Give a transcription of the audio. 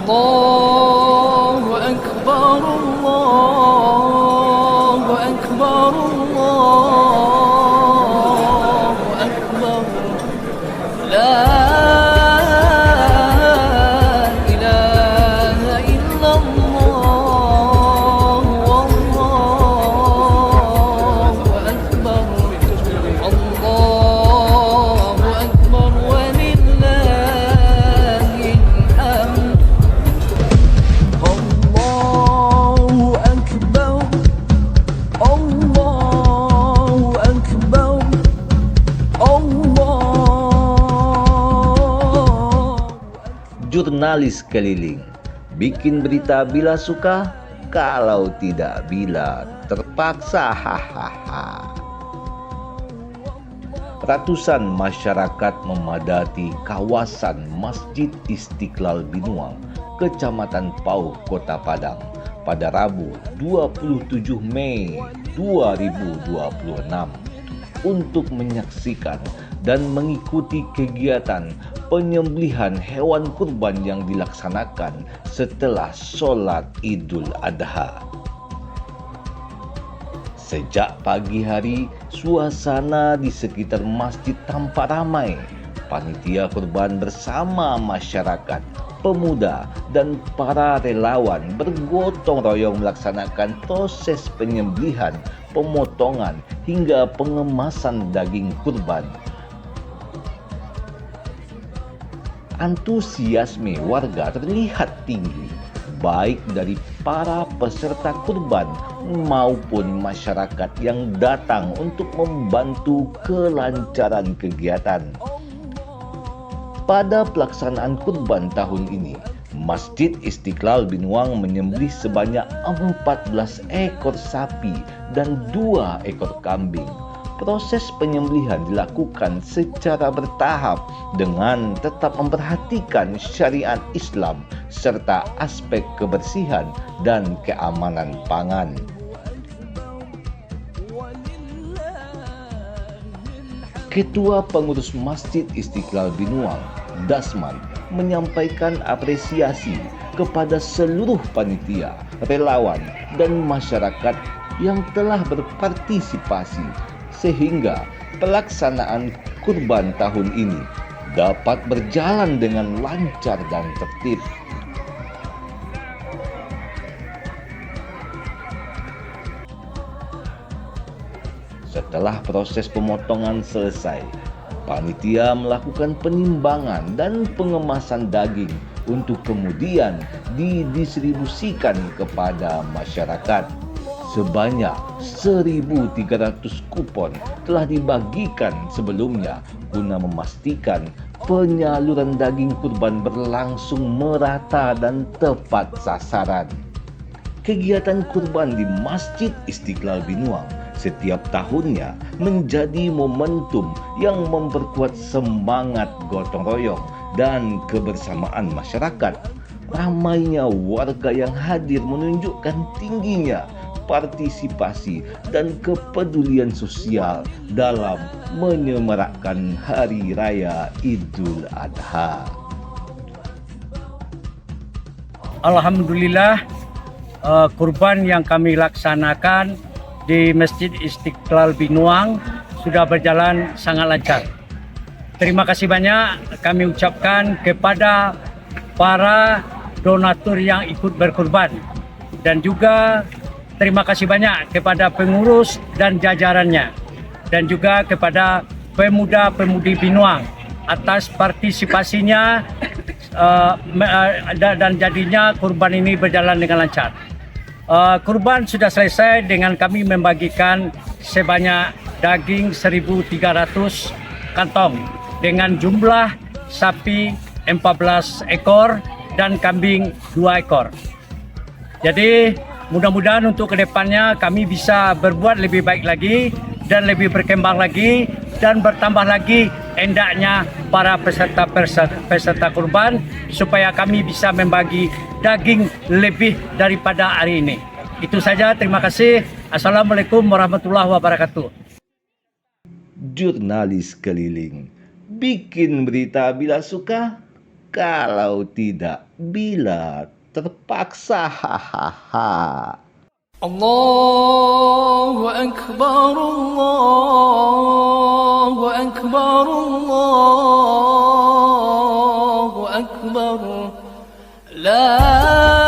الله أكبر الله أكبر الله أكبر لا إله إلا الله والله أكبر الله أكبر ولله الحمد الله أكبر الله أكبر الله. Jurnalis keliling, bikin berita bila suka, kalau tidak bila terpaksa. Hahaha. Ratusan masyarakat memadati kawasan Masjid Istiqlal Binuang, Kecamatan Pauh, Kota Padang pada Rabu 27 Mei 2026 untuk menyaksikan dan mengikuti kegiatan penyembelihan hewan kurban yang dilaksanakan setelah sholat Idul Adha. Sejak pagi hari, suasana di sekitar masjid tampak ramai. Panitia kurban bersama masyarakat, pemuda, dan para relawan bergotong royong melaksanakan proses penyembelihan, pemotongan, hingga pengemasan daging kurban. Antusiasme warga terlihat tinggi, baik dari para peserta kurban maupun masyarakat yang datang untuk membantu kelancaran kegiatan. Pada pelaksanaan kurban tahun ini, Masjid Istiqlal Binuang menyembelih sebanyak 14 ekor sapi dan 2 ekor kambing. Proses penyembelihan dilakukan secara bertahap dengan tetap memperhatikan syariat Islam serta aspek kebersihan dan keamanan pangan. Ketua Pengurus Masjid Istiqlal Binuang, Dasman, menyampaikan apresiasi kepada seluruh panitia, relawan, dan masyarakat yang telah berpartisipasi sehingga pelaksanaan kurban tahun ini dapat berjalan dengan lancar dan tertib. Setelah proses pemotongan selesai, panitia melakukan penimbangan dan pengemasan daging untuk kemudian didistribusikan kepada masyarakat. Sebanyak 1.300 kupon telah dibagikan sebelumnya guna memastikan penyaluran daging kurban berlangsung merata dan tepat sasaran. Kegiatan kurban di Masjid Istiqlal Binuang setiap tahunnya menjadi momentum yang memperkuat semangat gotong royong dan kebersamaan masyarakat. Ramainya warga yang hadir menunjukkan tingginya partisipasi dan kepedulian sosial dalam menyemarakkan Hari Raya Idul Adha. Alhamdulillah, kurban yang kami laksanakan di Masjid Istiqlal Binuang sudah berjalan sangat lancar. Terima kasih banyak kami ucapkan kepada para donatur yang ikut berkurban, dan juga terima kasih banyak kepada pengurus dan jajarannya, dan juga kepada pemuda-pemudi Binuang atas partisipasinya dan jadinya kurban ini berjalan dengan lancar. Kurban sudah selesai dengan kami membagikan sebanyak daging 1.300 kantong dengan jumlah sapi 14 ekor dan kambing 2 ekor. Jadi mudah-mudahan untuk kedepannya kami bisa berbuat lebih baik lagi dan lebih berkembang lagi dan bertambah lagi hendaknya para peserta kurban supaya kami bisa membagi daging lebih daripada hari ini. Itu saja, terima kasih. Assalamualaikum warahmatullahi wabarakatuh. Jurnalis keliling, bikin berita bila suka, Kalau tidak, bila terpaksa. Hahaha. الله أكبر الله أكبر الله أكبر لا